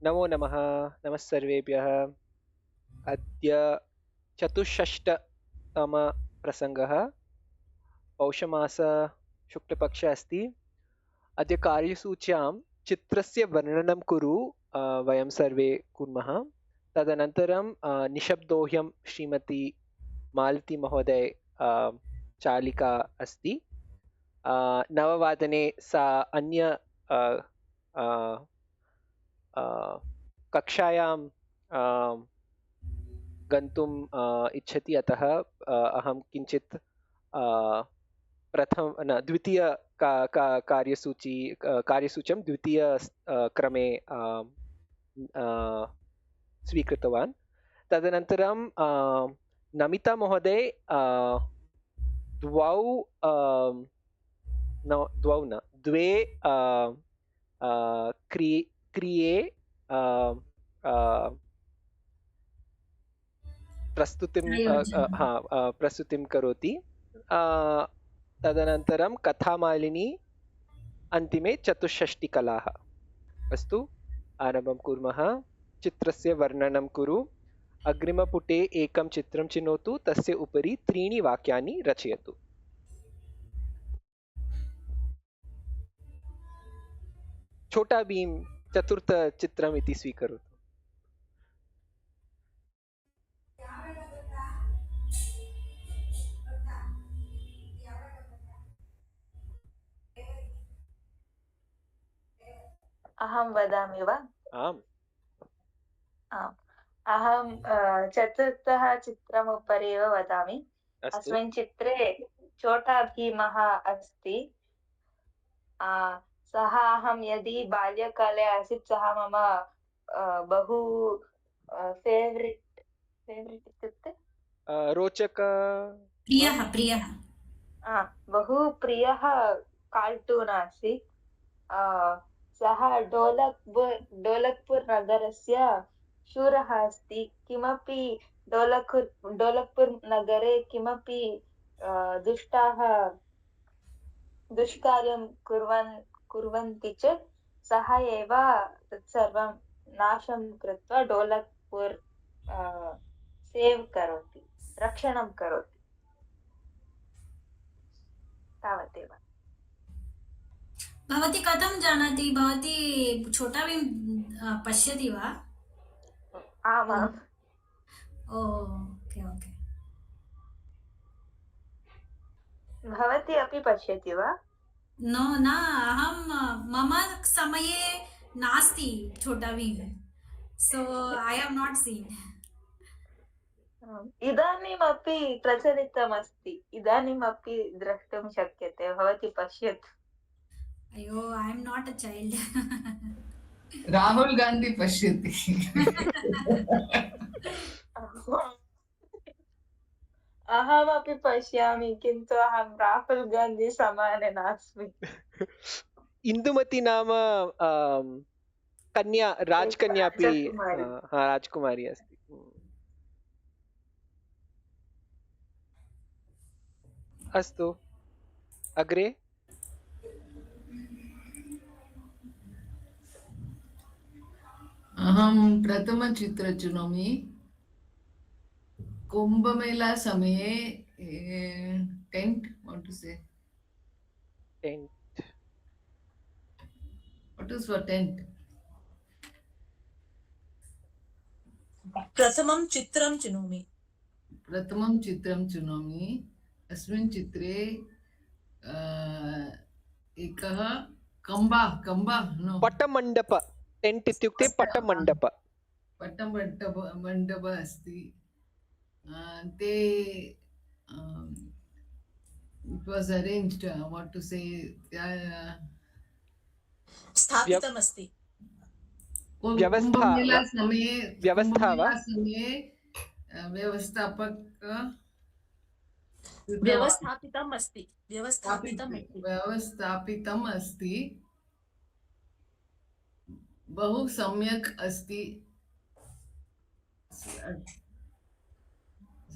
नमो नमः। नमः सर्वेभ्यः। अद्य चतुष्षष्टतमप्रसङ्गः। पौषमास शुक्लपक्षः अस्ति। अद्य कार्यसूच्यां चित्रस्य वर्णनं कुरु वयं सर्वे कुर्मः। तदनन्तरं निशब्दोऽह्यं श्रीमती मालती महोदय चालिका अस्ति। 9 वादने सा अन्य अ, अ, अ, कक्षायां गन्तुम् इच्छति, अतः अहं किञ्चित् द्वितीय कार्यसूच्यां द्वितीय क्रमे स्वीकृतवान्। तदनन्तरं नमिता महोदय द्वौ द्वौ न द्वे क्रिये प्रस्तुतिं करोति। तदनन्तरं कथामालिनी, अन्तिमे चतुष्षष्टिकलाः। अस्तु, आरम्भं कुर्मः। चित्रस्य वर्णनं कुरु। अग्रिमपुटे एकं चित्रं चिनोतु, तस्य उपरि 3 वाक्यानि रचयतु। छोटा भीम चतुर्थचित्रम् इति स्वीकरोतु। अहं वदामि वा? आम्। आम्। अहं चतुर्थः चित्रम् उपरि एव वदामि। अस्तु। अस्मिन् चित्रे छोटा भीमः अस्ति। सः अहं यदि बाल्यकाले आसीत्, सः मम बहु फेवरेट् इत्युक्ते रोचक बहु प्रियः कार्टून् आसीत्। सः डोलक्पुर् नगरस्य शूरः अस्ति। किमपि डोलक्पुर् नगरे किमपि दुष्टाः दुष्कार्यं कुर्वन्ति चेत् सः एव तत्सर्वं नाशं कृत्वा डोलक्पुर् सेव् करोति, रक्षणं करोति। तावदेव। भवती कथं जानाति? भवती छोटा भीम पश्यति वा? आमाम्। Okay okay. भवती अपि पश्यति वा? नो न, अहं मम समये नास्ति छोटा भीम, सो I have not seen. इदानीमपि प्रचलितमस्ति, इदानीमपि द्रष्टुं शक्यते, भवती पश्यतु। अयो, I am not a child. Rahul Gandhi पश्यति। अहमपि पश्यामि, किन्तु अहं राहुल गान्धी समाने नास्मि। इन्दुमती नाम कन्या, राजकन्या अपि राजकुमारी। राजकुमारी अस्ति। अस्तु, अग्रे। अहं प्रथमचित्रं चिनोमि। कुम्भमेला समये tent, what to say? Tent. What is for tent? प्रथमं चित्रं चिनोमि। अस्मिन् चित्रे एकः कम्बा नो पटमण्डप. टेंट इत्युक्ते पटमण्डप. पटमण्डप अस्ति। ते it was arranged, what to say, स्थापितमस्ति। कुम्भमेला समये व्यवस्था वा? व्यवस्थापितम् अस्ति। बहु सम्यक् अस्ति।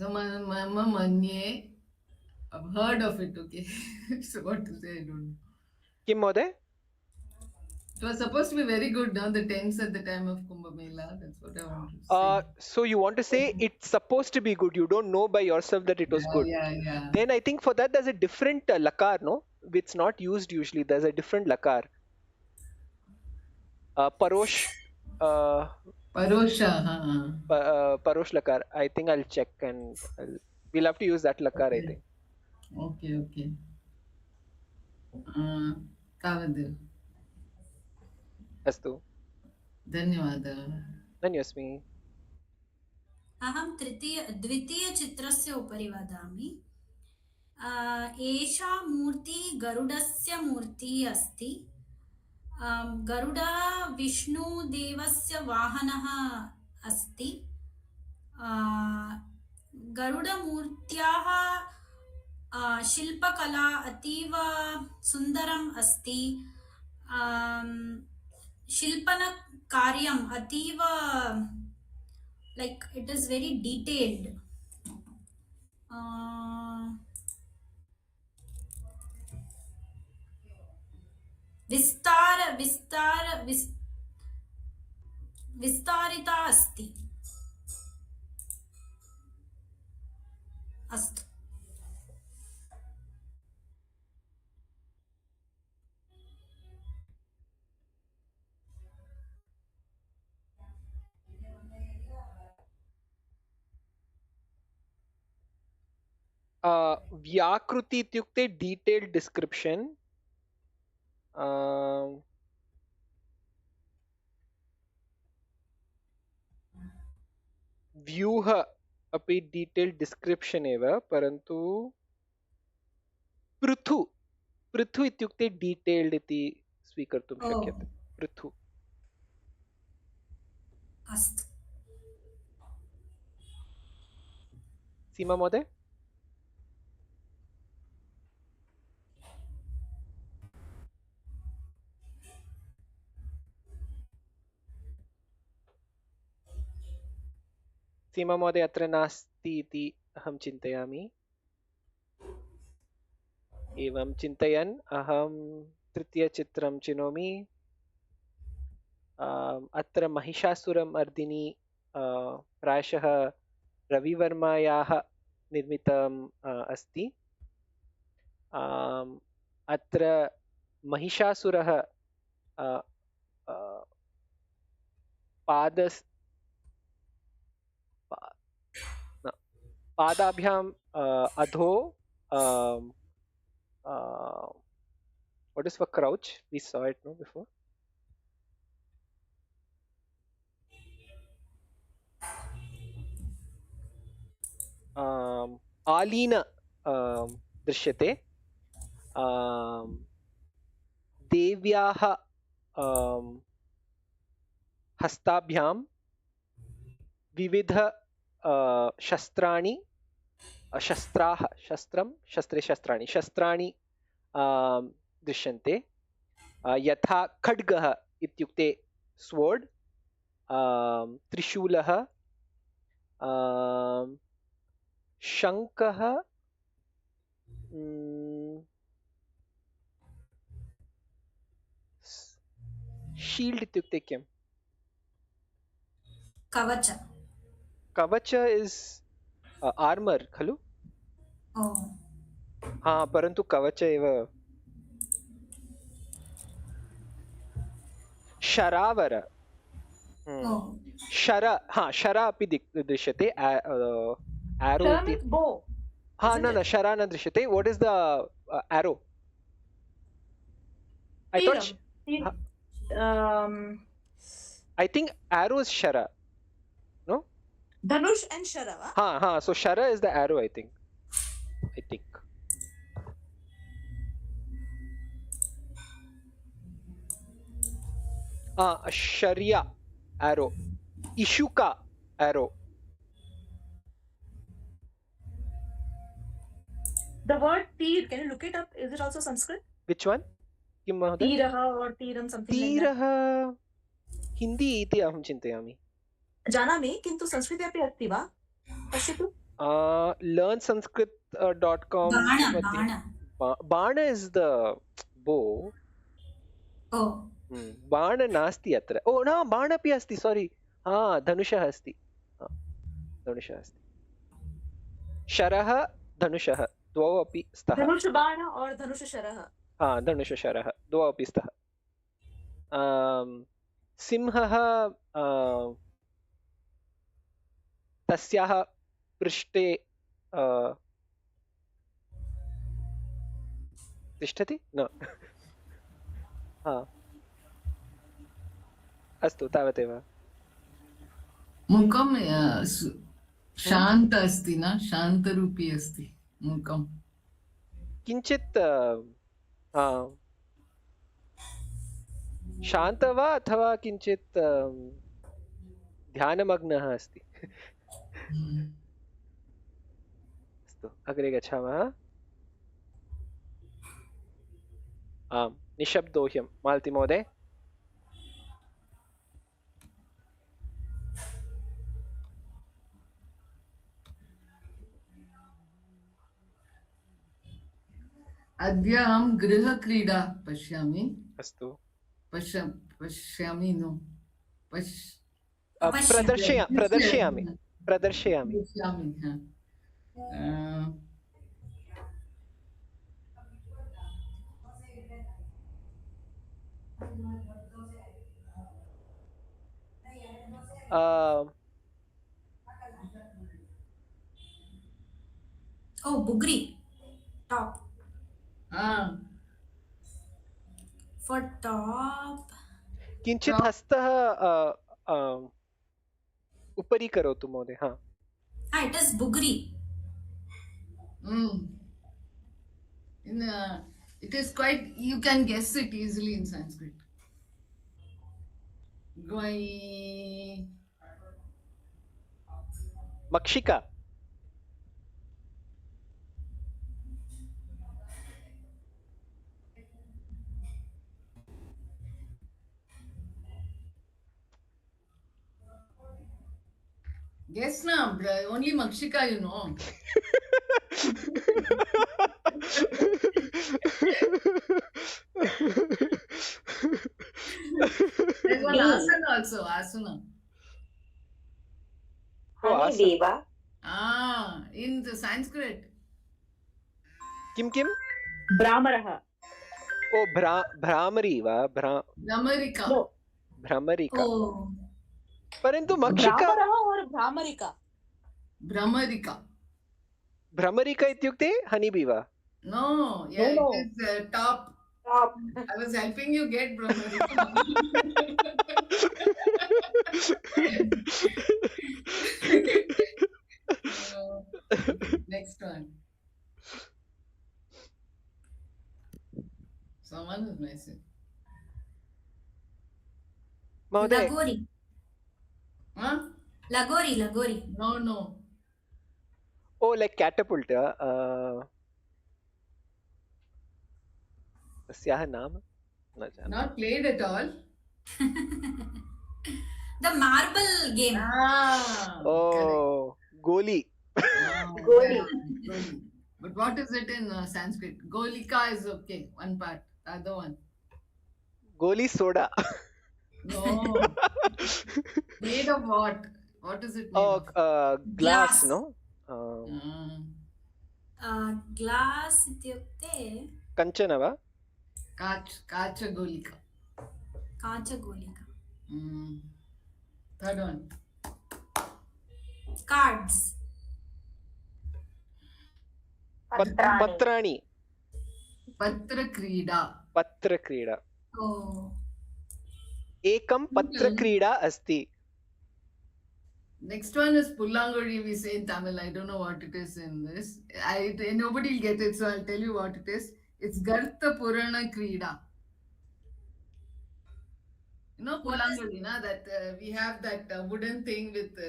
मम मन्ये I've heard of it, okay. So what to say, I don't know. किं महोदय? It was supposed to be very good, no? The tents at the time of Kumbh Mela. That's what I want to say. So you want to say it's supposed to be good. You don't know by yourself that it was good. Yeah. Then I think for that there's a different lakar, no? It's not used usually. There's a different lakar. Parosh. Parosha, Parosh lakar. I think I'll check and we'll have to use that lakar. I think. Okay. Tavadu. Astu. Dhanyawada. Dhanyasmi. अहं द्वितीयचित्रस्य उपरि वदामि। एषा मूर्तिः गरुडस्य मूर्तिः अस्ति। गरुडः विष्णुदेवस्य वाहनः अस्ति। गरुडमूर्त्याः शिल्पकला अतीव सुन्दरम् अस्ति। शिल्पनकार्यम् अतीव like it is very detailed. विस्तारिता अस्ति। अस्तु। व्याकृति इत्युक्ते डिटेल्ड डिस्क्रिप्शन। व्यूह अपि डिटेल्ड डिस्क्रिप्शन एव, परन्तु पृथु इत्युक्ते डिटेल्ड इति स्वीकर्तुं शक्यते। पृथु। अस्तु। सीमा महोदय। सीमा महोदय अत्र नास्ति इति अहं चिन्तयामि। एवं चिन्तयन् अहं तृतीयचित्रं चिनोमि। अत्र महिषासुरमर्दिनी प्रायशः रविवर्मायाः निर्मितम् अस्ति। अत्र महिषासुरः पादाभ्याम अधो what is for crouch? We saw it no before. Aleen दृश्यते। देव्याः हस्ताभ्यां विविध शस्त्राणि शस्त्राणि दृश्यन्ते। यथा खड्गः इत्युक्ते स्वोर्ड, त्रिशूलः, शङ्खः, शील्ड इत्युक्ते किम्? कवच। कवच इज आर्मर खलु? हाँ, परन्तु कवच एव। शरावर, शर अपि दृश्यते। एरो इति। हाँ, न शरा न दृश्यते। What is the arrow? I thought I think arrow is shara, no? Dhanush and Shara. हाँ, so shara is the arrow, I think. Sharia arrow, Ishuka arrow. The word Teer, can you look it up? Is it also Sanskrit? Which one? किं महोदय? Teeraha or Teeram, something like that. तीरः Hindi इति अहं चिन्तयामि। जानामि, किन्तु संस्कृते अपि अस्ति वा? पश्यतु। learnsanskrit.com बाण Baana is the bow. बाण नास्ति अत्र ओ न बाण अपि अस्ति सॉरी धनुषः अस्ति धनुषः अस्ति शरः धनुषः द्वौ अपि स्तः धनुष बाण और धनुष शरः धनुषशरः द्वौ अपि स्तः सिंहः तस्याः पृष्ठे तिष्ठति न अस्तु तावदेव मुखं शान्त अस्ति न शान्तरूपी अस्ति मुखं किञ्चित् शान्त वा अथवा किञ्चित् ध्यानमग्नः अस्ति अस्तु अग्रे गच्छामः आम् निशब्दोह्यं मालती महोदय अद्य अहं गृहक्रीडा पश्यामि अस्तु पश्यामि नो प्रदर्शयामि हा। बुगरी टॉप for top किञ्चित् हस्तः उपरि करोतु महोदय it is bugri it is quite you can guess it easily in Sanskrit मक्षिका guess na only Makshika you know there's one asana also asana Honeydeeva. In the Sanskrit किं भ्रामरः ओ भ्रामरी वा Brahmarika भ्रमरिका oh परन्तु मक्षिका भ्रामरः और भ्रामरिका भ्रमरिका इत्युक्ते हनीबी वा no yeah No. it is top Top. I was helping you get Brahmarika next one someone is messing महोदय huh lagori no ओ like कैटपुल्ट तस्याः नाम न जानामि not played at all the marble game ओ गोली Goli. but what is it in Sanskrit golika is okay one part the other one गोली soda no made of what is it made ओ of glass no glass इत्युक्ते कंचन वा kacha golika काचगोलिका third one cards पत्राणि पत्रक्रीडा oh एकं पत्रक्रीडा अस्ति next one is pullanguri we say in Tamil I don't know what it is in this nobody will get it so I'll tell you what it is it's gartha purana krida you know pullanguri na that we have that wooden thing with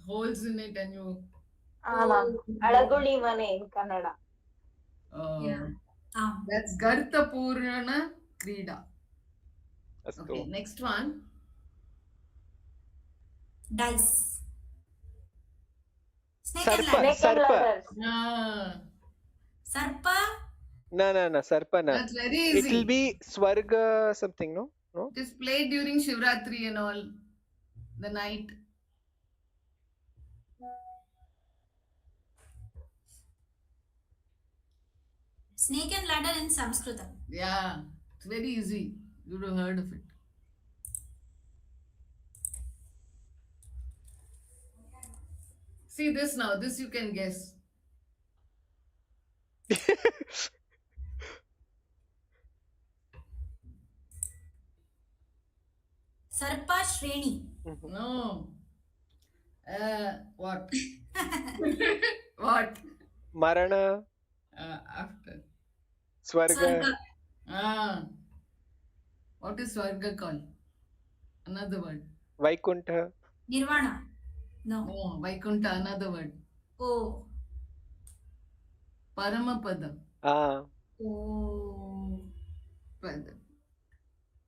holes in it and you Alaguli mane in Kannada. yeah that's gartha purana krida अस्तु okay next one dice snake and सर्प ladder सर्प sarpa न सर्प न that's very it easy will be swarga something no No? It is played during Shivratri and all, the night. Snake and ladder in Sanskritam. Yeah, it's very easy. You would have heard of it. See this now. This you can guess. Sarpa Shreni. No. What? What? Marana, After. Swarga, Sarpa. Ah. What is Swarga called? Another word. Vaikuntha, Nirvana. No. No, Vaikuntha, another word. Oh. Paramapada. ah, Oh. Pada.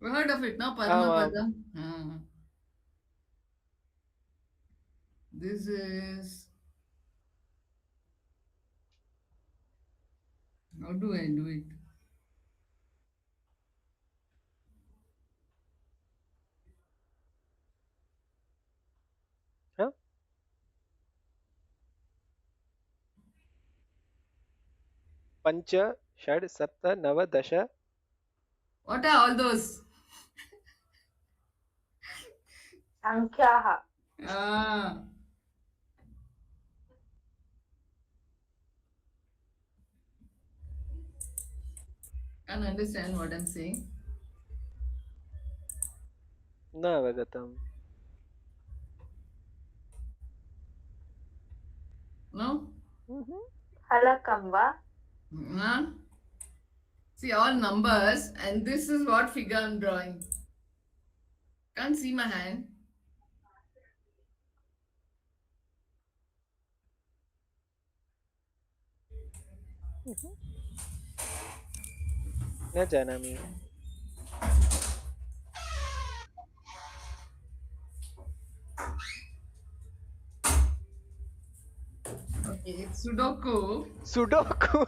You heard of it, no? wow. Paramapada. Ah. This is. How do I do it? Huh? Pancha, Shad, Sapta, Nava, Dasha. What are all those? Sankhyaha. Ah. Can't understand what I'm saying. न अवगतम्. No? Halakam va? Huh? See, all numbers, and this is what figure I'm drawing. Can't see my hand. न जानामि. Okay, it's Sudoku. Sudoku.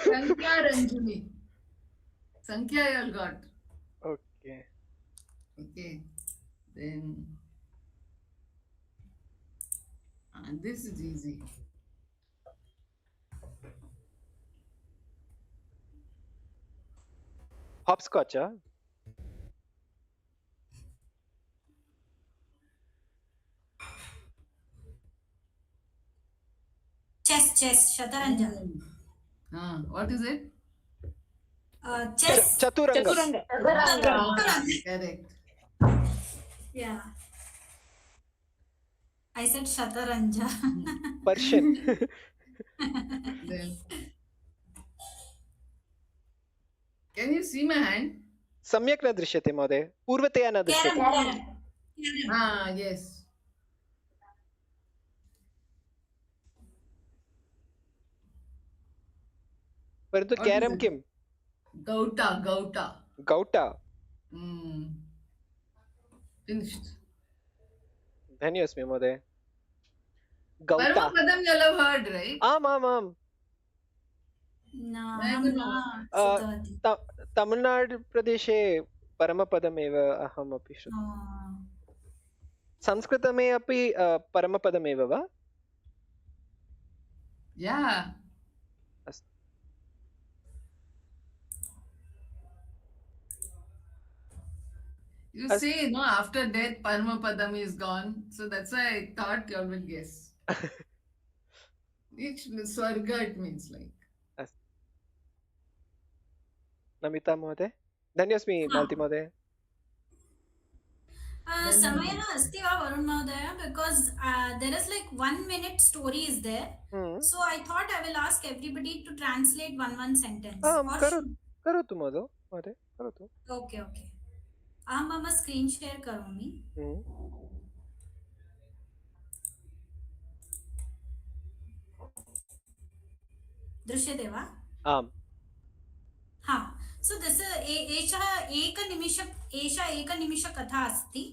Sankhya Ranjani. Sankhya you all got. Okay. Okay. Then. And this is easy. Hopscotch, huh? Chess, Shataranja. What is it? Chess. Chaturanga. Chaturanga. Chaturanga. Correct. Yeah. I said Shataranja. Persian. Then. Can you see my hand? सम्यक् न दृश्यते महोदय. पूर्वतया न दृश्यते. Carrom. Yes. परन्तु What is carrom it? किम्? Gauta. गौटा. Finished. धन्योऽस्मि महोदय. गौटा. Paramapadam you all have heard, right? आम् आम् आम्. No, Never I'm know. not. Sutavati. तमिळ्नाडुप्रदेशे परमपदमेव अहमपि श्रुतम्. Oh. संस्कृतमे अपि परमपदमेव वा? Yeah. अस्तु. You say, no, after death, Paramapadam is gone. So that's why I thought you all will guess. Which Swarga it means like. Namita महोदय. धन्योऽस्मि मालती महोदय. समयः अस्ति वा वरुण महोदय? Because there is like 1 minute story is there. So I thought I will ask everybody to translate one sentence. करोतु महोदय. करोतु. Okay. अहं मम स्क्रीन् शेर् करोमि. दृश्यते वा? आम्. हा. So this is एषा एकनिमिषकथा अस्ति.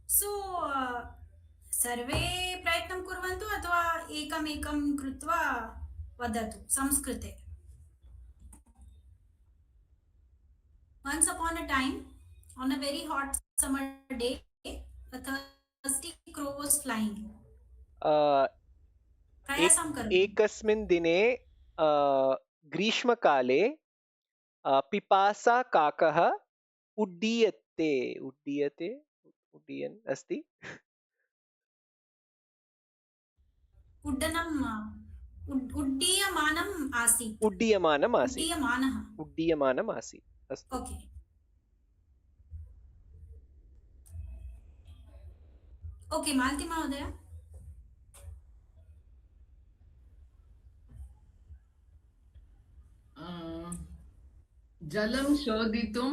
So सर्वे प्रयत्नं कुर्वन्तु अथवा एकमेकं कृत्वा वदतु संस्कृते. Once upon a time, on a very hot summer day, a thirsty crow was flying. प्रयासं करोतु. एकस्मिन् दिने ग्रीष्मकाले पिपासा काकः उड्डीयन् अस्ति उड्डीयमानम् आसीत्. उड्डीयमानम् आसीत् अस्तु. ओके. ओके, मालती महोदय. जलं शोधितुं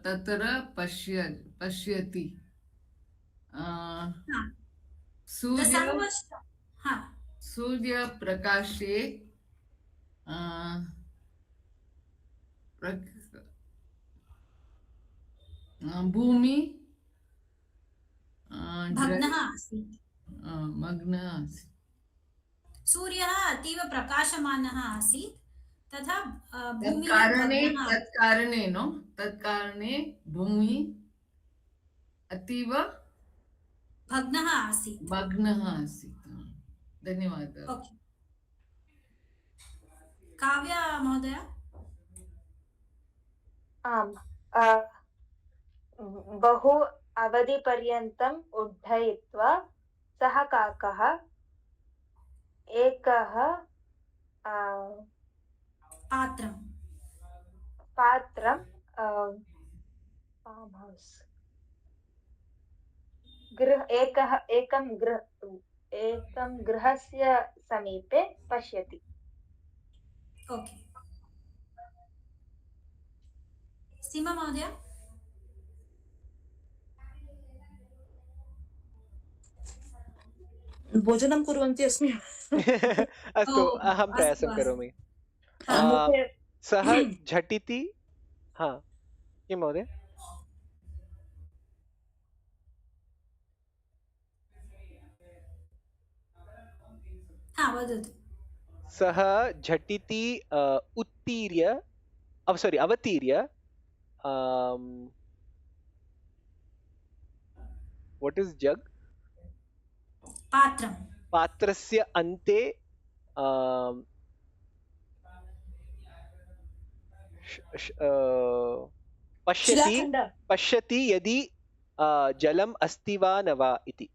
तत्र पश्यति. सूर्यप्रकाशे भूमि भग्नः आसीत्. मग्नः आसीत्. सूर्यः अतीव प्रकाशमानः आसीत् तथा भूमिः तत्कारणे भूमि अतीव भग्नः आसीत्. धन्यवादः. ओके. काव्या महोदय. आम्. बहु अवधिपर्यन्तम् उड्डयित्वा सः काकः एकः पात्रं एकं गृहस्य समीपे पश्यति. ओके. सीमा महोदय. भोजनं कुर्वन्ती अस्मि. अस्तु, अहं प्रयासं करोमि. सः झटिति किं महोदय? वदतु. सः झटिति अवतीर्य what is jug? पात्रस्य अन्ते पश्यति यदि जलम् अस्ति वा न वा इति.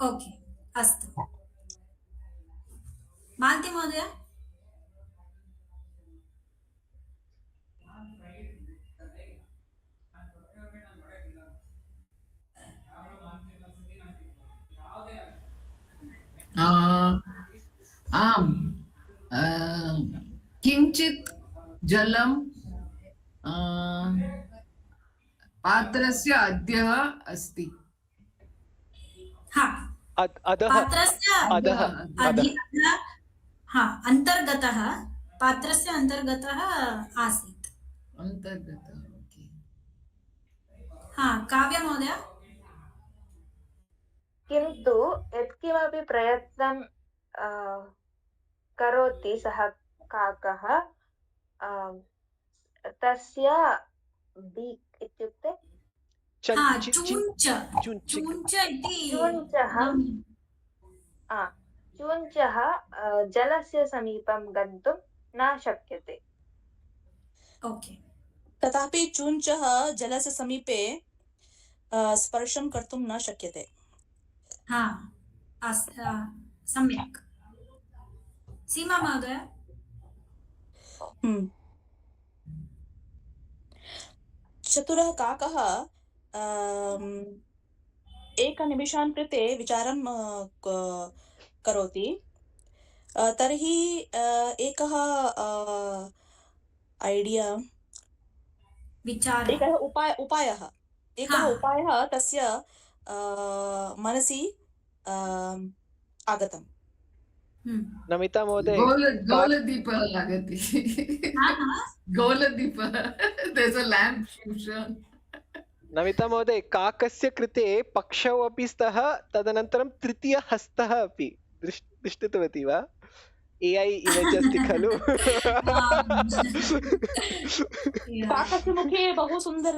ओके, अस्तु. मालती महोदय. आम्. किञ्चित् जलं पात्रस्य अधः अस्ति. अन्तर्गतः पात्रस्य अन्तर्गतः आसीत्. काव्य महोदय. किन्तु यत्किमपि प्रयत्नं करोति सः काकः तस्य बीक् इत्युक्ते चूञ्चः जलस्य समीपं गन्तुं न शक्यते. ओके. तथापि चूञ्चः जलस्य समीपे स्पर्शं कर्तुं न शक्यते. सम्यक्. सीमा महोदय. चतुरः काकः एकनिमिषान् कृते विचारं करोति. तर्हि एकः उपायः तस्य मनसि आगतम्. नमिता महोदय. गोलदीपः आगति. गोलदीपः. There's a lamp fusion. Namita महोदय, काकस्य कृते पक्षौ अपि स्तः, तदनन्तरं तृतीयहस्तः अपि. दृष्टवती वा AI इमेज् अस्ति खलु Yeah. काकस्य मुखे बहु सुन्दर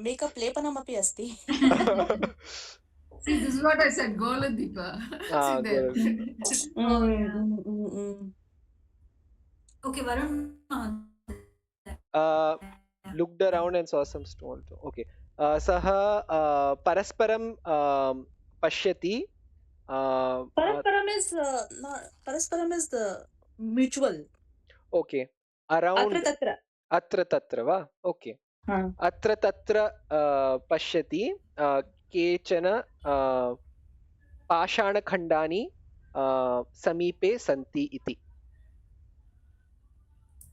मेकअप् लेपनमपि अस्ति See, this is what I said, Goladipa. See there. Okay, Varun. looked around and saw some stone. Okay. सः परस्परं पश्यति. परस्परम् is the mutual. Okay. Around. अत्र तत्र वा? Okay. अत्र तत्र पश्यति. केचन पाषाणखण्डानि समीपे सन्ति इति.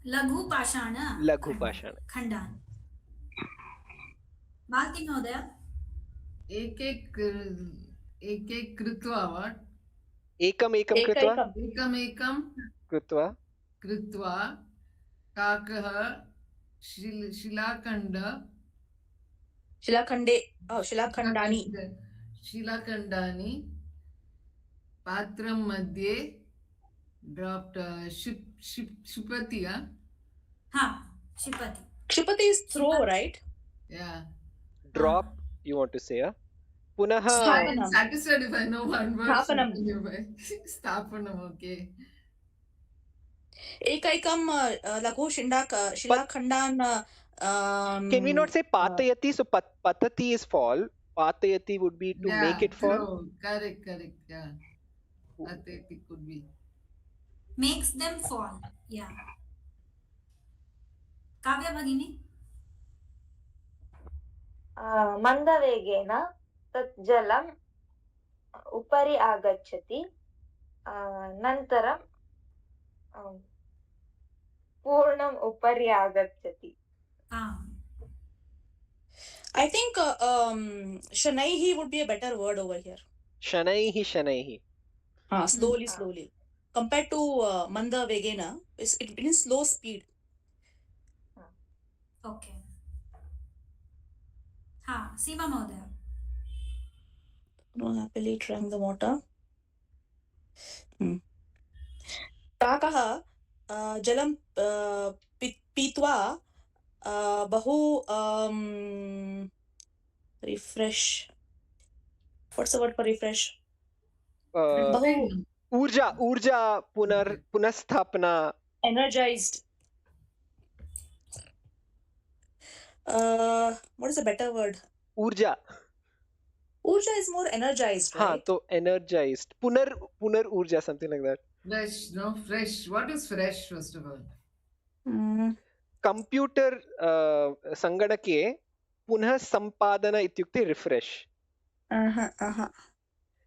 लघुपाषाण खण्डान्. मालती महोदय. एक कृत्वा what? एकम् कृत्वा काकः शिलाखण्डानि पात्रं मध्ये dropped क्षिपति. Kshipati is throw, right? Yeah. Drop, you want to say? पुनः. I am satisfied if I know one word. Sthapanam. Okay. एकैकं लघु शिलाखण्डान्. Can we not say patayati? So patati is fall. Patayati would be to make it fall. True. Correct. Yeah. Patayati could be. Makes them fall. Yeah. Kavya Bhagini. मन्दवेगेन तत् जलम् उपरि आगच्छति. अनन्तरं पूर्णम् उपरि आगच्छति. I think Shanaihi would be a better word over here. Shanaihi. Slowly. Compared to Manda Vegena, it means slow speed. Okay. Seema Mahodaya. No, happily trying the water. Kakah jalam pitwa bahu refresh. What's the word for refresh? Bahu Urja punasthapana. Energized. What is a better word? Urja is more energized, right? So energized. Punar urja, something like that. Fresh. What is fresh, first of all? Computer sanganake punah sampadana ityukte refresh.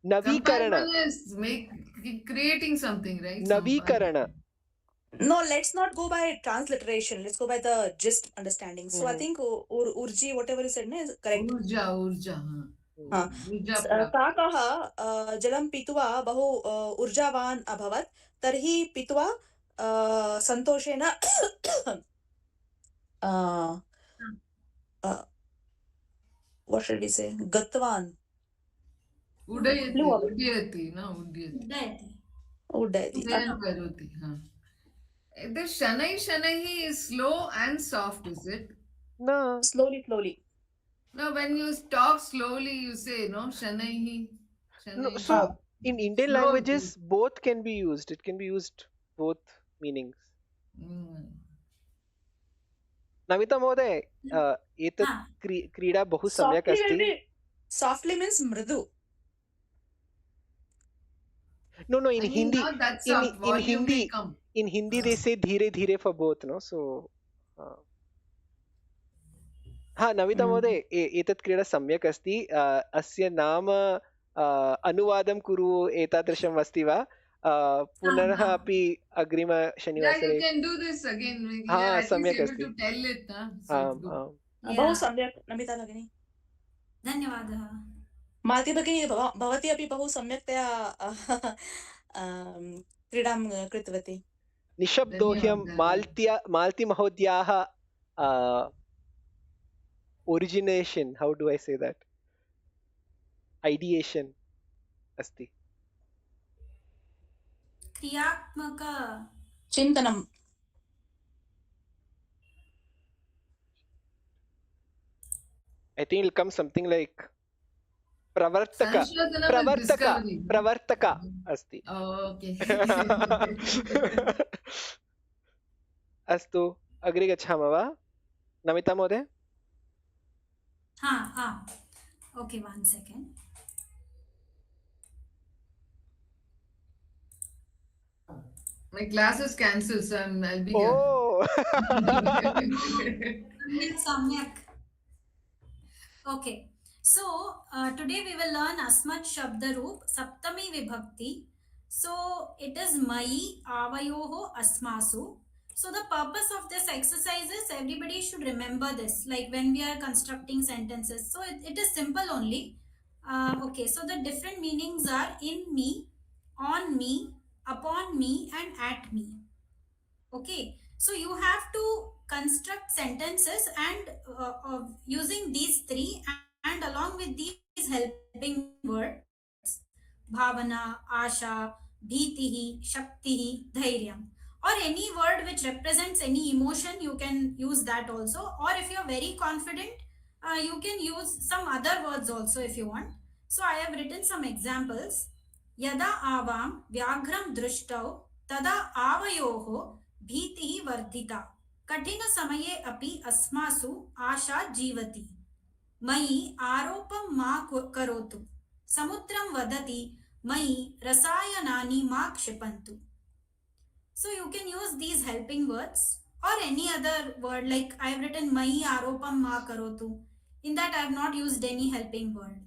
Navikarana is creating something, right? Navikarana. No, let's not go by transliteration. Let's go by the gist understanding. So I think urji, whatever you said, is correct. Urja. Kakah jalam pitva bahu urjavan abhavat. Tarhi pitva santoshena what should we say? Gatvan. Udayati. The Shanaihi is slow and soft, is it? No. Slowly. No, when you talk slowly, you say, no, Shanaihi. No, so in Indian languages, both can be used. It can be used both meanings. Namita Mohoday, etat krida bahu samyak asti. Softly means mridu. No, in Hindi. In Hindi they say dheere for both, no? So Namita Mohoday, etat krida samyak asti. Asya naam अनुवादं कुरु एतादृशम् अस्ति वा पुनः अपि अग्रिम शनिवासरे. You can do this again. सम्यक् अस्ति. बहु सम्यक् नमिता भगिनी. धन्यवादः. मालती भगिनी, भवती अपि बहु सम्यक्तया क्रीडां कृतवती. निशब्दोह्यं मालती महोदयाः origination, how do I say that? Ideation asti. क्रियात्मक चिन्तनम् I think it'll come something like pravartaka. Sanshothanam is Pravartaka. discovery. Pravartaka asti. Oh, okay. अस्तु अग्रे गच्छामः वा नमिता महोदय? Okay, 1 second. My class is cancelled, so I'll be here. Oh. Samyak. Okay. So today we will learn Asmat Shabda Roop Saptami Vibhakti. So it is Mai Avayoho Asmasu. So the purpose of this exercise is everybody should remember this, like when we are constructing sentences. So it is simple only. Okay, so the different meanings are in me, on me, upon me, and at me. Okay, so you have to construct sentences and using these three, and along with these helping words, bhavana, asha, bhitihi, shaktihi, dhairyam, or any word which represents any emotion, you can use that also. Or if you're very confident, you can use some other words also if you want. So I have written some examples. Yada avam vyaghram drishtau tada avayoho भीतिः वर्धिता कठिन समये अपि अस्मासु आशा जीवति मयि आरोपं मा करोतु समुद्रं वदति मयि रसायनानि मा क्षिपन्तु. So you can use these helping words or any other word, like I have written मयि आरोपं मा करोतु. In that I have not used any helping word.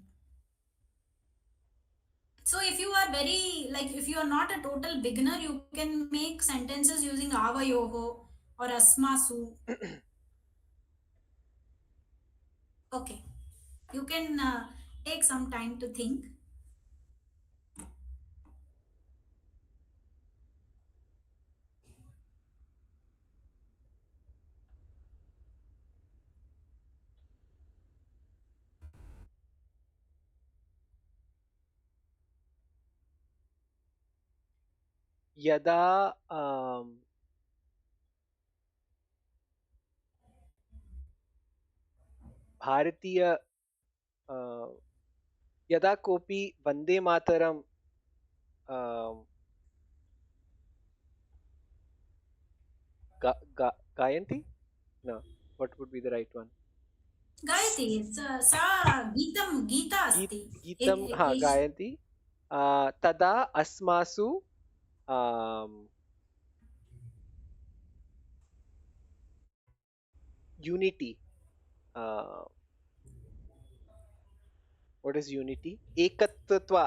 So if you are if you are not a total beginner, you can make sentences using avayoho or asmasu. Okay, you can take some time to think. यदा भारतीय यदा कोऽपि वन्दे मातरं गायन्ति? No, what would be the right one? गायति, सा गीता अस्ति. गीतं गायन्ति तदा अस्मासु unity. What is unity? एकत्वता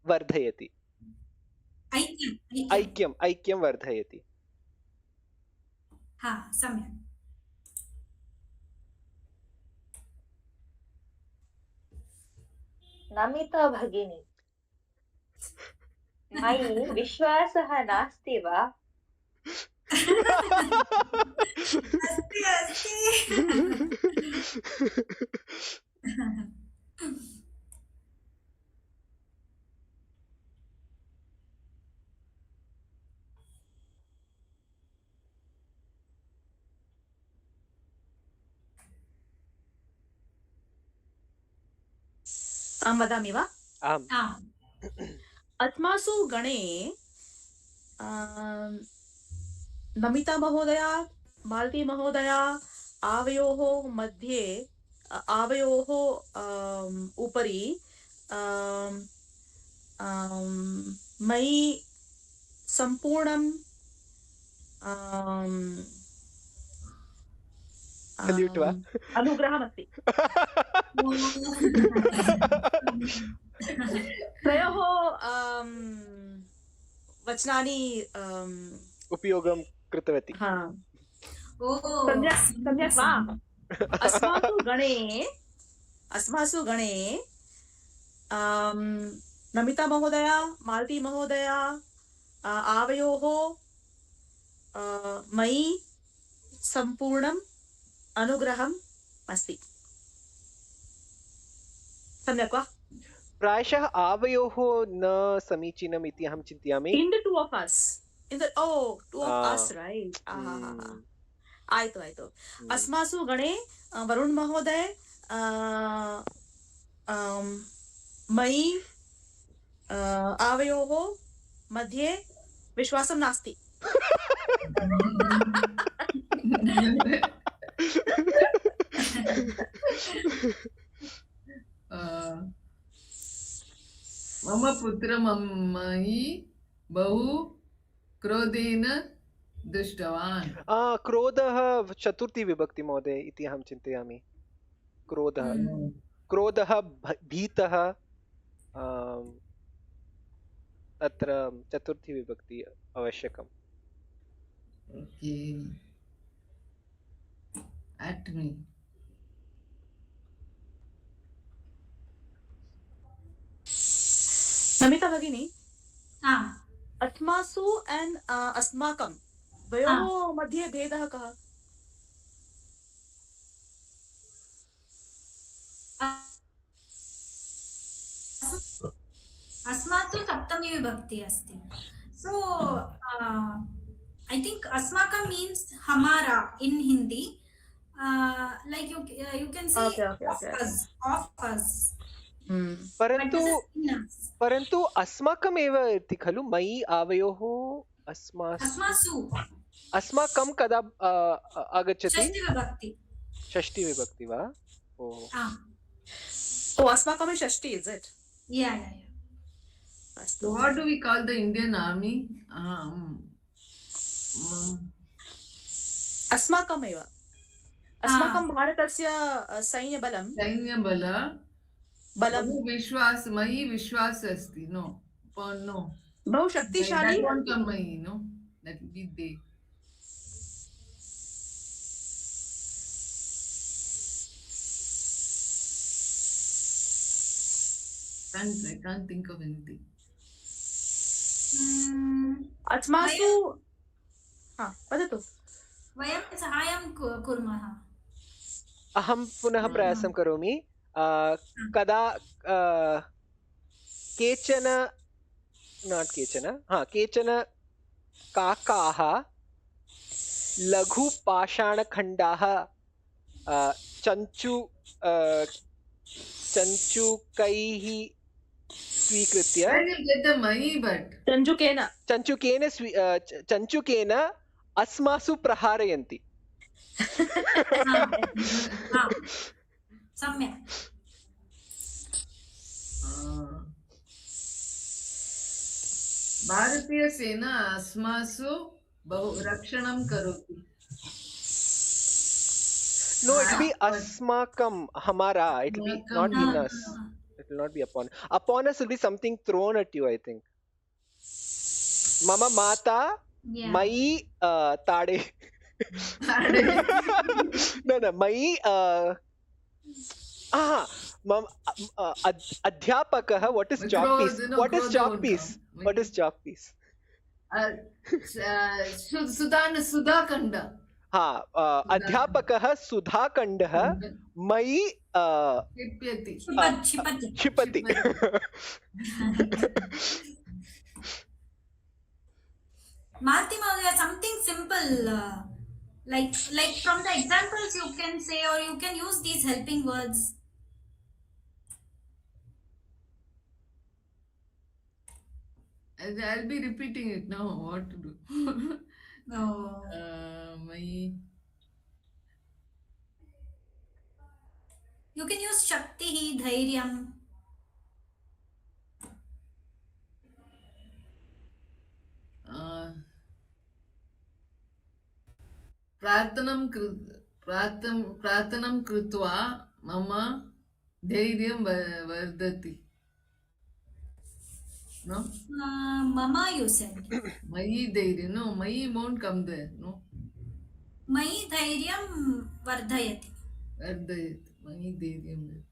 वर्धयति. ऐक्यं वर्धयति. सम्यक्. नमिता भगिनी, मयि विश्वासः नास्ति वा? अस्ति. वदामि वा? आम्. अस्मासु गणे नमिता महोदया, मालती महोदया, आवयोः मध्ये आवयोः उपरि मयि सम्पूर्णं सल्यूट् वा? अनुग्रहमस्ति. त्रयोः वचनानि उपयोगं कृतवती. सम्यक् वा? अस्मासु गणे नमिता महोदया, मालती महोदया, आवयोः मयि सम्पूर्णम् अनुग्रहम् अस्ति. सम्यक् वा? प्रायशः आवयोः न समीचीनम् इति अहं चिन्तयामि. In the two of us. Two of us, Ah, right? hmm, ಆಯ್ತು. hmm. अस्मासु गणे वरुण महोदय मयि आवयोः मध्ये विश्वासं नास्ति. मम पुत्र मयि बहु क्रोधेन दृष्टवान्. क्रोधः चतुर्थी विभक्ति महोदय इति अहं चिन्तयामि. क्रोधः भीतः अत्र चतुर्थी विभक्ति आवश्यकम्. Okay. At me. नमिता भगिनी, आम् अस्मासु and अस्माकं द्वयोः मध्ये भेदः कः? अस्मात् तु सप्तमी विभक्ति अस्ति. सो I think अस्माकं means हमारा in Hindi. Like you can say Okay. of us. परन्तु अस्माकमेव इति खलु. मयि आवयोः अस्मासु अस्माकं कदा आगच्छति? षष्ठी विभक्ति वा? अस्माकं षष्ठी, is it? Yeah. So what do we call the Indian army? अस्माकमेव. अस्माकं भारतस्य सैन्यबलं मयि विश्वास अस्ति. No. बहु शक्तिशाली. That won't come मयि, no? That will be they. I can't think of anything. अस्मासु वदतु. वयं सहायं कुर्मः. अहं पुनः प्रयासं करोमि. कदा केचन काकाः लघुपाषाणखण्डाः चञ्चुकैः स्वीकृत्य चञ्चुकेन अस्मासु प्रहारयन्ति. सम्यक्. भारतीय सेना अस्मासु बहु रक्षणं करोति. No, it will be asmakam, hamara. It will be not in us. It will not be upon. Upon us will be something thrown at you, I think. Mama mata mai tade. No, mai adhyapakah. What is chalk piece? What is chalk piece? What is chalk piece? Sudhakanda. अध्यापकः सुधाखण्डः मयि क्षिपति. Malti Mahodaya, something simple, like from the examples you can say, or you can use these helping words. I'll be repeating it now. What to do? You can use Shaktihi, Dhairyam. प्रार्थनं कृत्वा मम धैर्यं वर्धति. No? Mama, you said. Mayi dhairyam. No, Mayi won't come there. No. Mayi dhairyam vardhayati. Mayi dhairyam.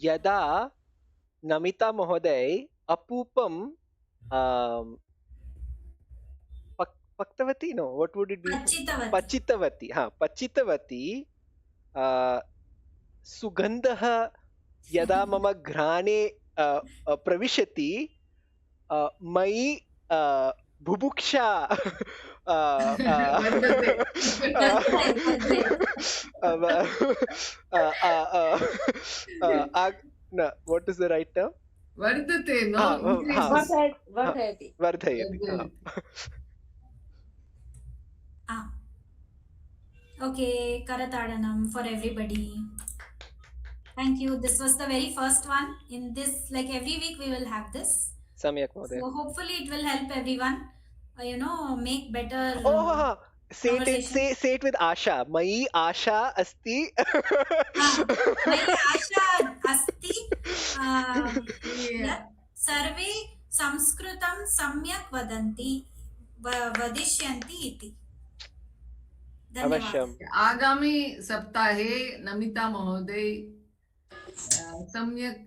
यदा नमिता महोदय अपूपं पक्तवती. No, what would it be? पचितवती. सुगन्धः यदा मम घ्राणे प्रविशति मयि बुभुक्षा वर्धते। what is the right term? वर्धते, no? हाँ, वर्धयति वर्धयति. Okay, Karatadanam for everybody. Thank you. This was the very first one. In this, like every week, we will have this. सम्यक् महोदय. So hopefully, it will help everyone. Make better. Say it with Asha. Mayi Asha asti. Mayi Asha asti. Yeah. Sarve Sanskritam samyak vadanti vadishyanti iti. अवश्यम्. आगामी सप्ताहे नमिता महोदय सम्यक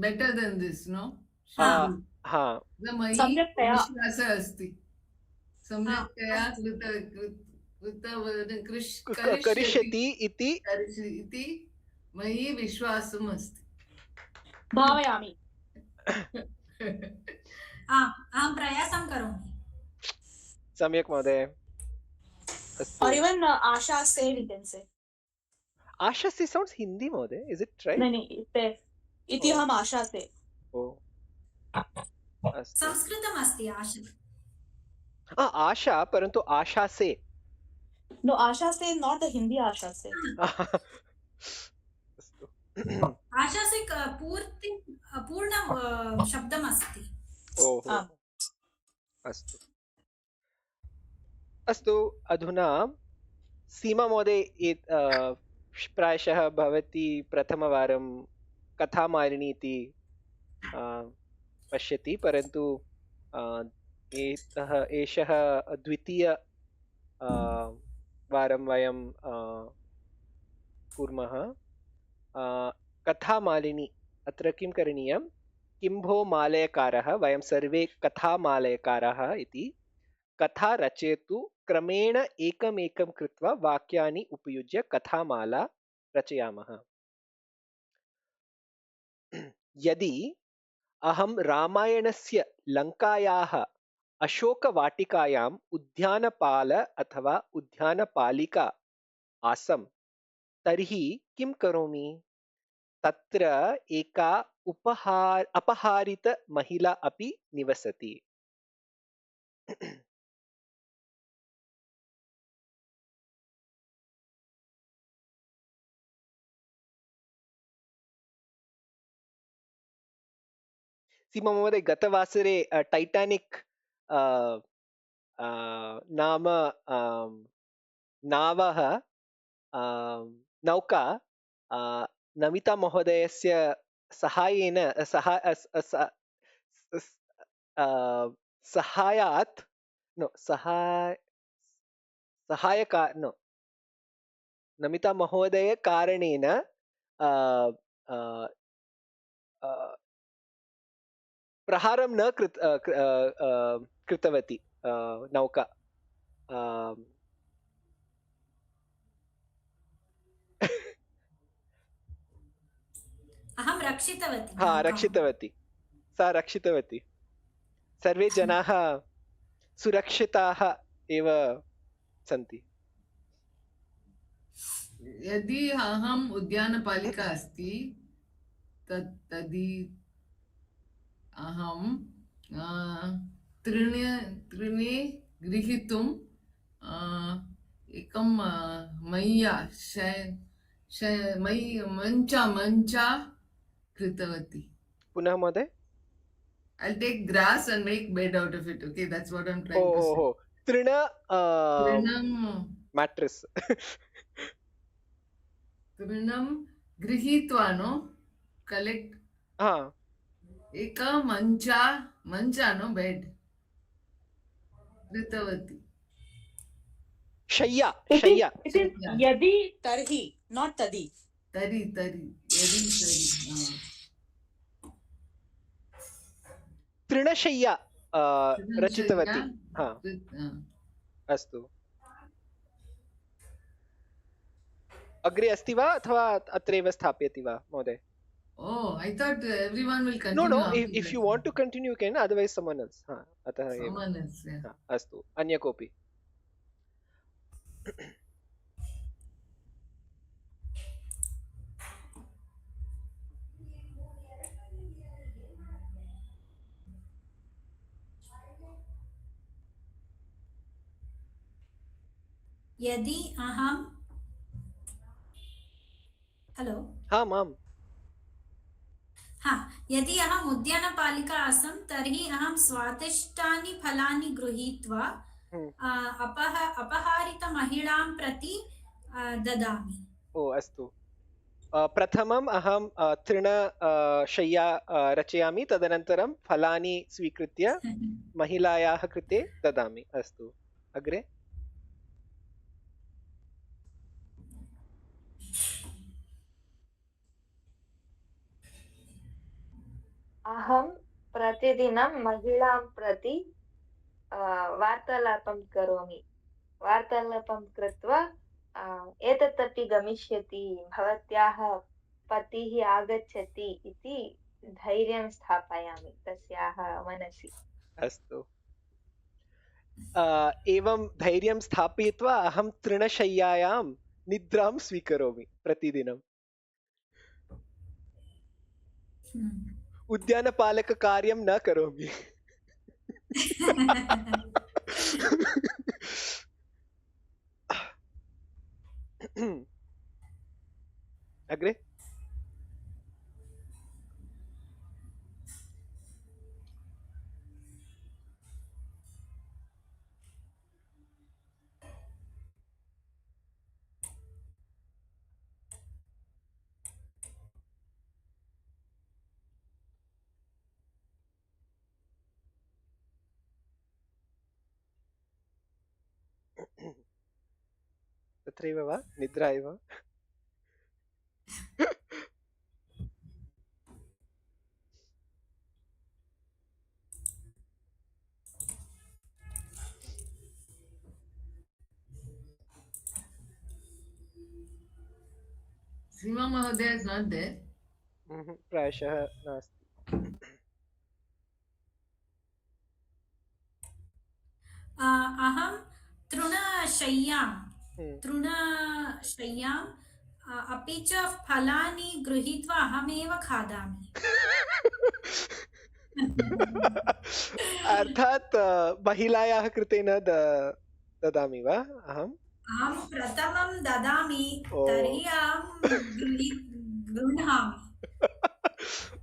better than this, no? हाँ. मयि सम्यक्तया विश्वासः अस्ति. सम्यक्तया करिष्यति इति मयि विश्वासम् अस्ति. भावयामि. अहं प्रयासं करोमि. सम्यक् महोदय. Or even Asha se we can say. Asha se sounds Hindi mode, is it right? नहीं इति हम आशा से. Oh. संस्कृतम् अस्ति आशा. आशा परन्तु आशा से. No, Asha se not the Hindi Asha se. आशा से पूर्ण शब्दम् अस्ति. ओहो. अस्तु. अस्तु अधुना सीमा महोदय प्रायशः भवती प्रथमवारं कथामालिनी इति पश्यति परन्तु एषः द्वितीय वारं वयं कुर्मः कथामालिनी. अत्र किं करणीयं किं भो मालयकारः वयं सर्वे कथामालयकाराः इति कथा रचयतु क्रमेण एकमेकं कृत्वा वाक्यानि उपयुज्य कथामाला रचयामः. यदि अहं रामायणस्य लङ्कायाः अशोकवाटिकायाम् उद्यानपाल अथवा उद्यानपालिका आसं तर्हि किं करोमि? तत्र एका अपहारितमहिला अपि निवसति. सीमा महोदय गतवासरे टैटानिक् नाम नावः नौका नमिता महोदयस्य सहायेन नमिता महोदय कारणेन प्रहारं न कृतवती नौका. अहं रक्षितवती. रक्षितवती. सा रक्षितवती. सर्वे जनाः सुरक्षिताः एव सन्ति. यदि अहम् उद्यानपालिका अस्ति तर्हि अहं तृणे गृहीतुं एकं मञ्चा कृतवती. पुनः महोदय. I'll take grass and make bed out of it. Okay, that's what I'm trying to say. तृणं mattress. तृणं गृहीत्वा नो collect. एक मञ्चा नो बेड कृतवती. शय्या. It is यदि तर्हि not तदि. तर्हि यदि तृणशय्या रचितवती. अस्तु. अग्रे अस्ति वा अथवा अत्रैव स्थापयति वा महोदय? Oh, I thought everyone will No, continue no. after If that. you want to continue, you can. Otherwise, someone else. हाँ, अतः एव. Someone else, yeah. हाँ, अस्तु. अन्य कोऽपि? यदि अहं हेलो हाँ, माम्. हाँ, यदि अहम् उद्यानपालिका आसं तर्हि अहं स्वादिष्टानि फलानि गृहीत्वा अपहारितमहिलां प्रति ददामि. ओ अस्तु. प्रथमम् अहं तृणशय्या रचयामि, तदनन्तरं फलानि स्वीकृत्य महिलायाः कृते ददामि. अस्तु. अग्रे? अहं प्रतिदिनं महिलां प्रति वार्तालापं करोमि. वार्तालापं कृत्वा एतत् अपि गमिष्यति, भवत्याः पतिः आगच्छति इति धैर्यं स्थापयामि तस्याः मनसि. अस्तु. एवं धैर्यं स्थापयित्वा अहं तृणशय्यायां निद्रां स्वीकरोमि प्रतिदिनं. उद्यानपालककार्यं न करोमि. अग्रे? तत्रैव वा? निद्रा एव? Seema Mahodaya is not there. प्रायशः नास्ति. अहं तृणशय्यां अपि च फलानि गृहीत्वा अहमेव खादामि. अर्थात् महिलायाः कृते न ददामि वा अहं? अहं प्रथमं ददामि, तर्हि अहं गृह्णामि.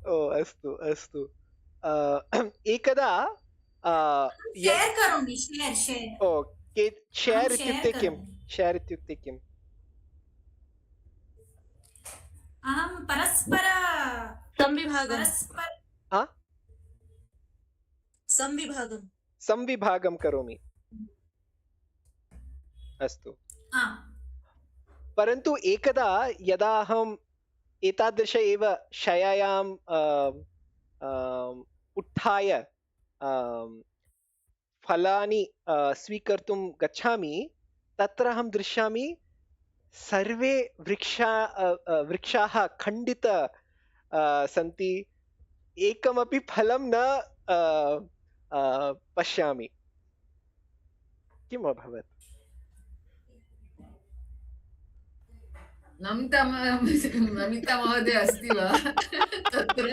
ओ अस्तु अस्तु. एकदा शेर् करोमि. शेर्. ओ शेर् इत्युक्ते किम्? शेर् इत्युक्ते किम्? अहं परस्पर संविभागं करोमि. अस्तु. परन्तु एकदा यदा अहम् एतादृश एव शय्यायां उत्थाय फलानि स्वीकर्तुं गच्छामि, तत्र अहं दृश्यामि सर्वे वृक्षाः खण्डित सन्ति. एकमपि फलं न पश्यामि. किम् अभवत्? नमिता महोदय अस्ति वा तत्र?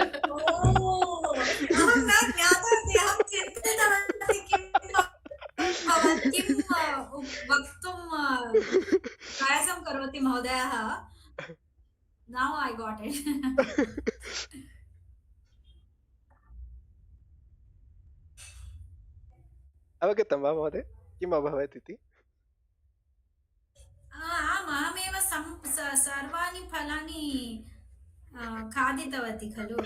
अहं न ज्ञातवती. अहं चिन्तितवती किं वक्तुं प्रयासं करोति महोदयः. Now I got it. अवगतं वा महोदय किम् अभवत् इति? अहमेव सर्वाणि फलानि खादितवती खलु.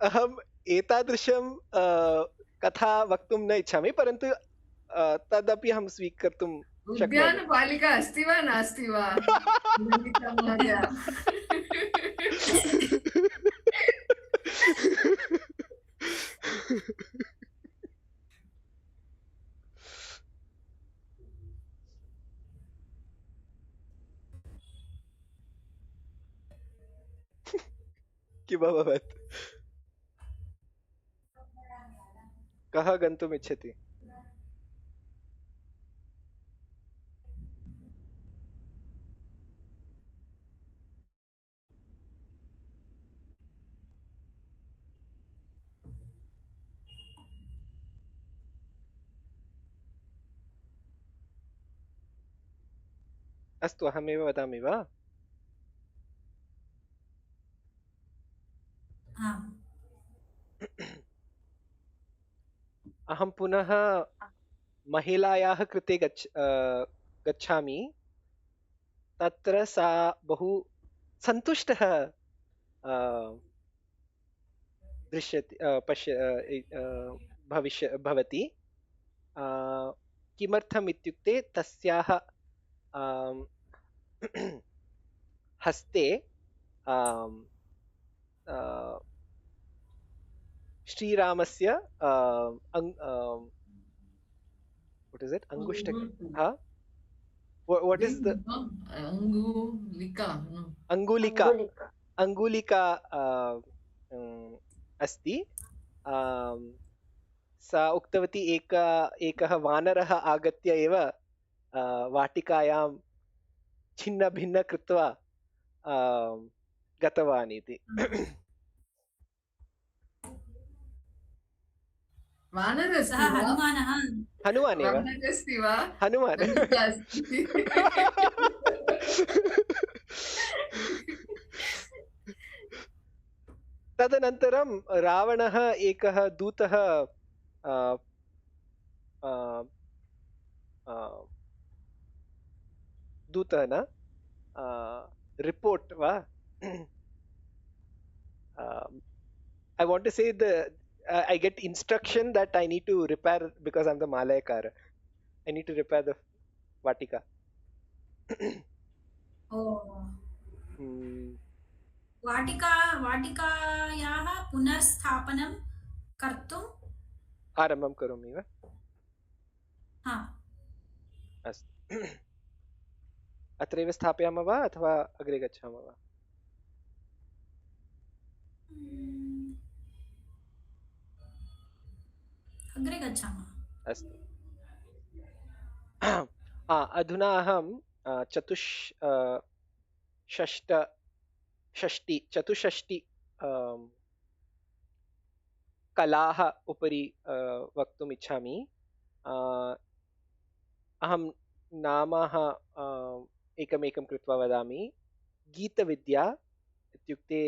अहम् एतादृशं कथा वक्तुं न इच्छामि, परन्तु तदपि अहं स्वीकर्तुं शक्नोमि. उद्यानपालिका अस्ति वा नास्ति वा नमिता महोदय? किमभवत्? कः गन्तुम् इच्छति? अस्तु, अहमेव वदामि वा? आम्। अहं पुनः महिलायाः कृते गच्छामि। तत्र सा बहु सन्तुष्टः दृश्यते, भवति। किमर्थम् इत्युक्ते तस्याः आम्, हस्ते आम्, आ, श्रीरामस्य what is it? Angushtak. Huh? What is the Angulika? No. Angulika? Angulika. Angulika अस्ति। सा उक्तवती एकः वानरः आगत्य एव वाटिकायां छिन्न भिन्न कृत्वा गतवान् इति। सः हनुमानः। हनुमान् एव। वानरस्ति वा? हनुमान्। नन्दिका अस्ति। तदनन्तरं रावणः एकः दूतः दूतः न रिपोर्ट् वा I want to say I get instruction that I need to repair because I'm the Malayakara. I need to repair the Vatika. वाटिकायाः पुनर्स्थापनं कर्तुम् आरम्भं करोमि वा? हा। अस्तु, अत्रैव स्थापयामः वा अथवा अग्रे गच्छामः वा? अग्रे गच्छामः। अस्तु। अधुना अहं चतुष्षष्टि कलाः उपरि वक्तुम् इच्छामि। अहं नामाः एकमेकं कृत्वा वदामि। गीतविद्या इत्युक्ते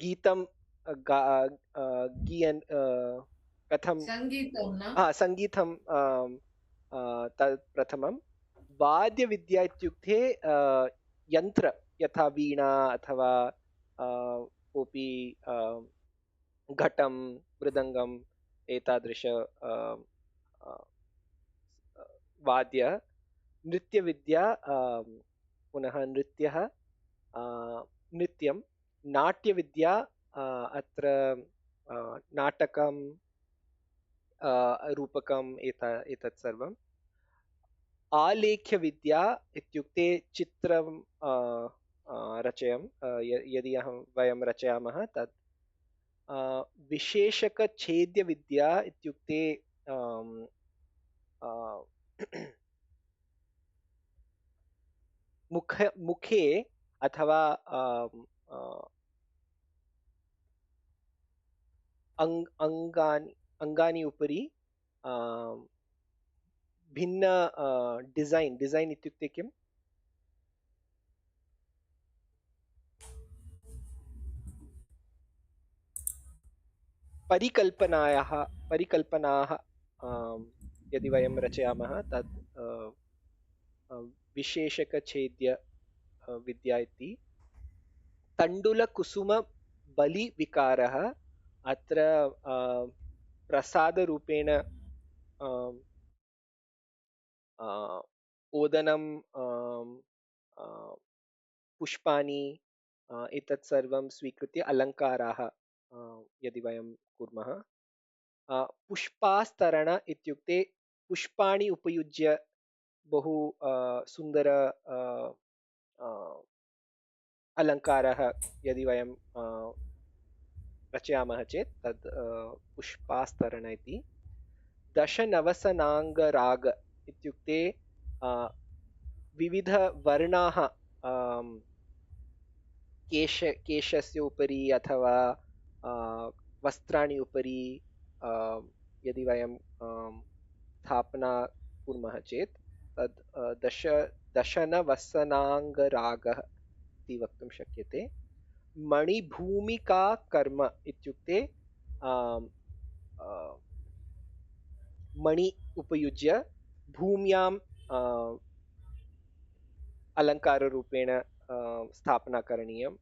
गीतं गीयन् कथं सङ्गीतं तत् प्रथमं। वाद्यविद्या इत्युक्ते यन्त्र, यथा वीणा अथवा कोऽपि घटं, मृदङ्गम् एतादृश वाद्य। नृत्यविद्या पुनः नृत्यं। नाट्यविद्या अत्र नाटकं, रूपकम् एतत् सर्वम्। आलेख्यविद्या इत्युक्ते चित्रं यदि वयं रचयामः तत्। विशेषकछेद्यविद्या इत्युक्ते मुखे अथवा अङ्गानि उपरि भिन्न डिज़ैन् इत्युक्ते किम्? परिकल्पनाः यदि वयं रचयामः तत् विशेषकछेद्य विद्या इति। तण्डुलकुसुमबलिविकारः अत्र प्रसादरूपेण ओदनं, पुष्पाणि एतत् सर्वं स्वीकृत्य अलङ्काराः यदि वयं कुर्मः। पुष्पास्तरण इत्युक्ते पुष्पाणि उपयुज्य बहु सुन्दर अलङ्कारः यदि वयं रचयामः चेत् तद् पुष्पास्तरण इति। दशनवसनाङ्गराग इत्युक्ते विविधवर्णाः केशस्य उपरि अथवा वस्त्राणि उपरि यदि वयं स्थापना कुर्मः चेत् तद् दशनवसनाङ्गरागः इति वक्तुं शक्यते। मणिभूमिका कर्म इत्युक्ते मणि उपयुज्य भूम्यां अलङ्काररूपेण स्थापना करणीयं।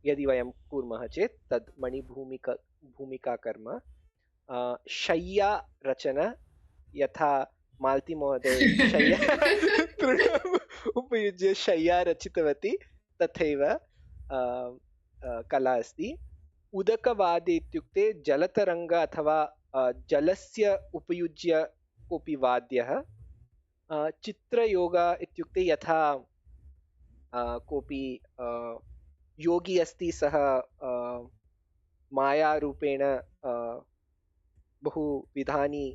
यदि वयं कुर्मः चेत् तद् भूमिका कर्म। शय्या रचना, यथा मालती महोदय शय्या तृणम् उपयुज्य शय्या रचितवती तथैव कला अस्ति। उदकवाद्य इत्युक्ते जलतरङ्ग अथवा जलस्य उपयुज्य कोऽपि वाद्यः। चित्रयोग इत्युक्ते यथा कोऽपि योगी अस्ति, सः मायारूपेण बहुविधानि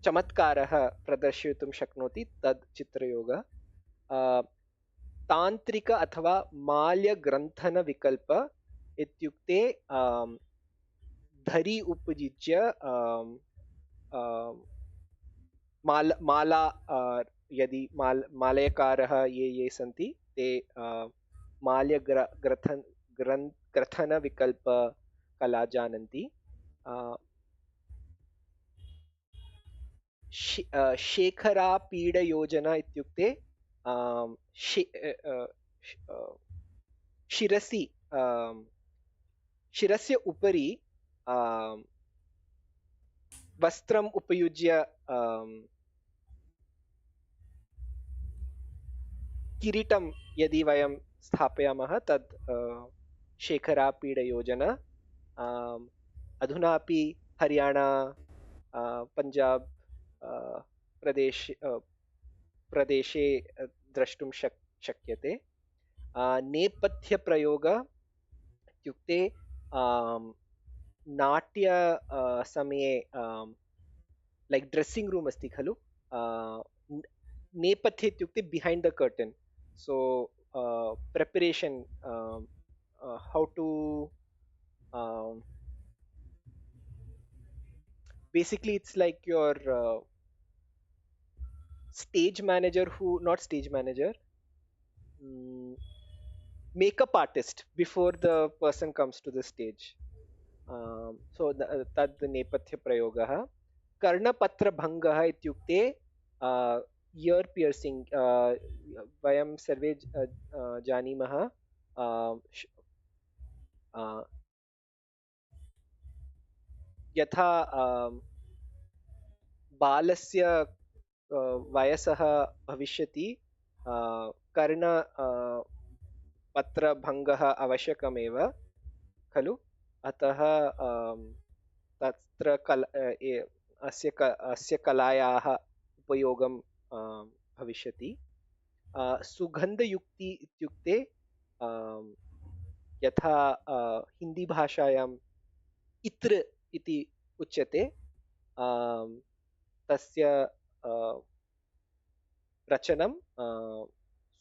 चमत्कारः प्रदर्शयितुं शक्नोति, तद् चित्रयोग। तान्त्रिक अथवा माल्यग्रन्थनविकल्प इत्युक्ते धरी उपयुज्य माला यदि मालयकारः ये सन्ति ते ग्रथनविकल्प कला जानन्ति। शेखरापीडयोजना इत्युक्ते शिरस्य उपरि वस्त्रम् उपयुज्य किरीटं यदि वयं स्थापयामः तद् शेखरापीडयोजना। अधुनापि हरियाणा पञ्जाब् प्रदेशे द्रष्टुं शक्यते। नेपथ्यप्रयोग इत्युक्ते नाट्य समये लैक् ड्रेस्सिङ्ग् रूम् अस्ति खलु, नेपथ्य इत्युक्ते behind the curtain. So preparation, how to basically it's like your stage manager not stage manager, makeup artist before the person comes to the stage. So tad nepathya prayogah. Karnapatra bhangah ityukte ear piercing, vayam sarve janimah यथा बालस्य वयसः भविष्यति कर्णपत्रभङ्गः आवश्यकमेव खलु, अतः तत्र अस्य कलायाः उपयोगं भविष्यति। सुगन्धयुक्ति इत्युक्ते यथा हिन्दी भाषायाम् इत्र इति उच्यते, तस्य रचनं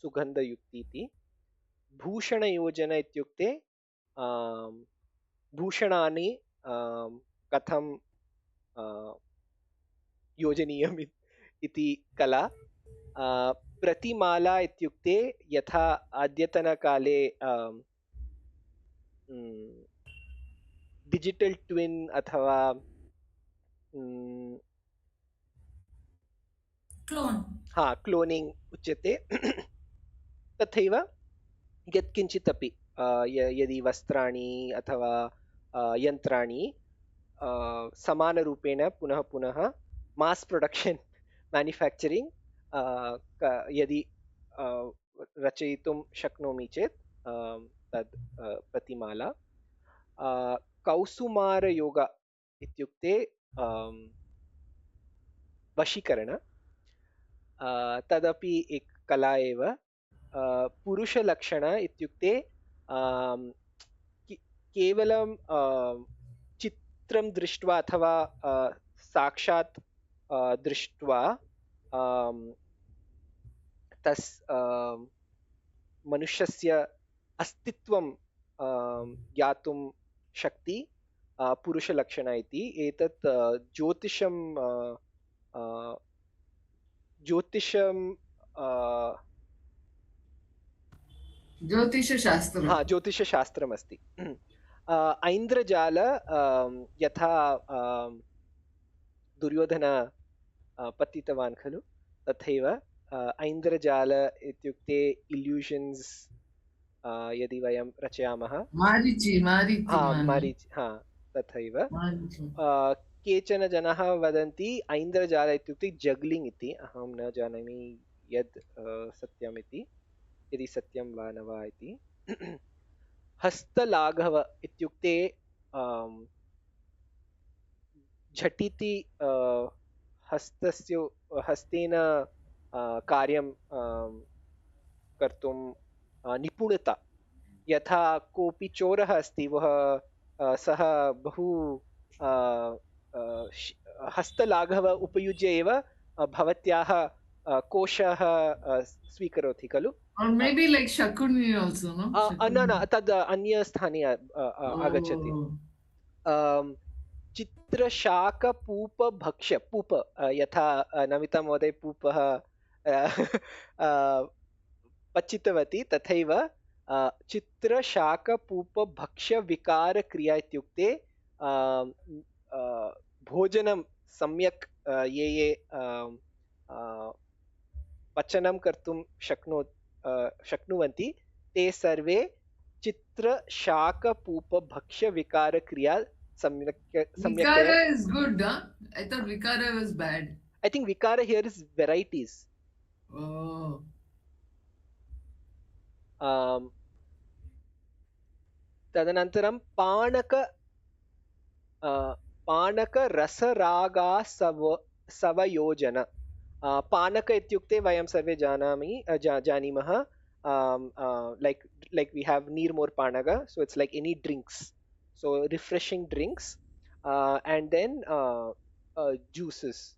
सुगन्धयुक्ति इति। भूषणयोजना इत्युक्ते भूषणानि कथं योजनीयम् इति कला। प्रतिमाला इत्युक्ते यथा अद्यतनकाले डिजिटल ट्विन अथवा क्लोनिंग उच्यते, तथैव यत्किञ्चित् अपि यदि वस्त्राणि अथवा यन्त्राणि समानरूपेण पुनः पुनः मास् प्रोडक्शन मैन्युफैक्चरिंग यदि रचयितुं शक्नोमि चेत् तद् प्रतिमाला। कौसुमार योग इत्युक्ते वशीकरण, तदपि एक कला एव पुरुषलक्षण इत्युक्ते केवलं चित्रं दृष्ट्वा अथवा साक्षात् दृष्ट्वा तस् मनुष्यस्य अस्तित्वं ज्ञातुं शक्ति पुरुषलक्षण इति एतत् ज्योतिषशास्त्रमस्ति ऐन्द्रजाल यथा दुर्योधन पतितवान् खलु तथैव ऐन्द्रजाल इत्युक्ते इल्यूशन्स् यदि वयं रचयामः तथैव केचन जनाः वदन्ति ऐन्द्रजाल इत्युक्ते जग्लिङ्ग् इति अहं न जानामि यद् सत्यम् इति यदि सत्यं वा न वा इति हस्तलाघव इत्युक्ते झटिति हस्तेन कार्यं कर्तुं निपुणता यथा कोऽपि चोरः अस्ति सः बहु हस्तलाघव उपयुज्य एव भवत्याः कोशः स्वीकरोति खलु maybe like Shakuni also, no? न तद् अन्यस्थाने आगच्छति चित्रशाकपूपभक्ष्य पूप यथा नमिता महोदय पूपः पचितवती तथैव चित्रशाकपूपभक्ष्यविकारक्रिया इत्युक्ते भोजनं सम्यक् ये पचनं कर्तुं शक्नुवन्ति ते सर्वे चित्रशाकपूपभक्ष्यविकारक्रिया Vikara is good, huh? I thought Vikara was bad. I think Vikara here is varieties. Oh. तदनन्तरं पानकरसरागासवयोजन पानक इत्युक्ते वयं सर्वे जानीमः like we have Neermor Panaga, so it's like any drinks, so refreshing drinks, and then juices,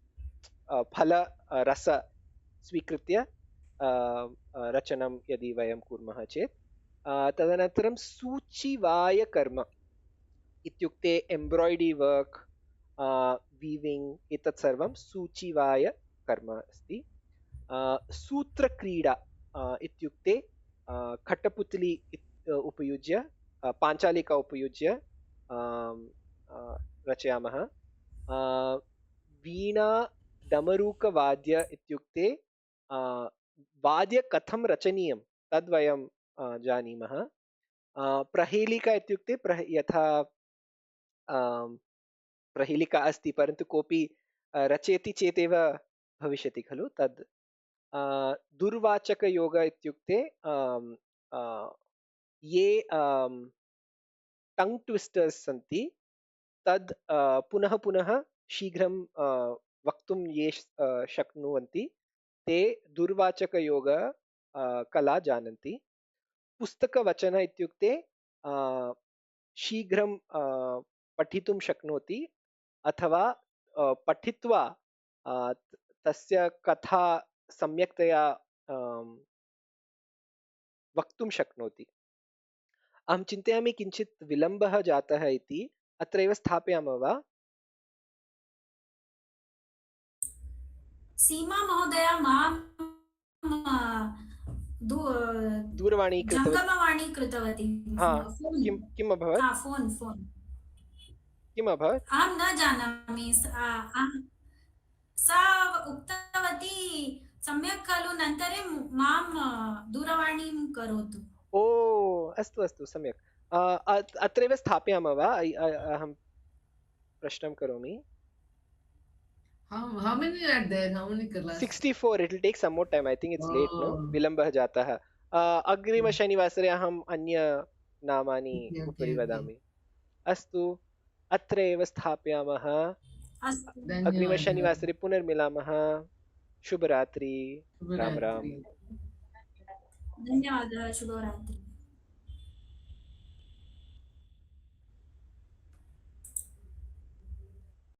phala rasa स्वीकृत्य रचनं यदि वयं कुर्मः चेत् तदनन्तरं सूचिवायकर्म इत्युक्ते एम्ब्रायडरी वर्क् वीविङ्ग् एतत् सर्वं सूचिवायकर्म अस्ति सूत्रक्रीडा इत्युक्ते खट्टपुतली उपयुज्य पाञ्चालिका उपयुज्य रचयामः वीणा डमरूकवाद्य इत्युक्ते वाद्य कथं रचनीयं तद्वयं जानीमः प्रहेलिका इत्युक्ते यथा प्रहेलिका अस्ति परन्तु कोऽपि रचयति चेदेव भविष्यति खलु तद् दुर्वाचकयोग इत्युक्ते ये टङ्ग् ट्विस्टर्स् सन्ति तद् पुनः पुनः शीघ्रं वक्तुं ये शक्नुवन्ति ते दुर्वाचकयोग कला जानन्ति पुस्तकवचन इत्युक्ते शीघ्रं पठितुं शक्नोति अथवा पठित्वा तस्य कथा सम्यक्तया वक्तुं शक्नोति अहं चिन्तयामि किञ्चित् विलम्बः जातः इति अत्रैव स्थापयामः वा सीमा महोदय मां दूरवाणी जङ्गमवाणी कृतवती किम् अभवत् फोन् किम् अभवत् अहं न जानामि सा उक्तवती सम्यक् खलु नन्तरे मां दूरवाणीं करोतु ओ अस्तु अस्तु सम्यक् अत्रैव स्थापयामः वा अहं प्रश्नं करोमि How many are there? How many class? 64. It will take some more time. I think it's late, no? विलम्बः जातः अग्रिमशनिवासरे अहम् अन्य नामानि उपरि वदामि अस्तु अत्र एव स्थापयामः अग्रिमशनिवासरे पुनर्मिलामः शुभरात्रि राम राम ಧನ್ಯವಾದ. ಶುಭರಾತ್ರಿ.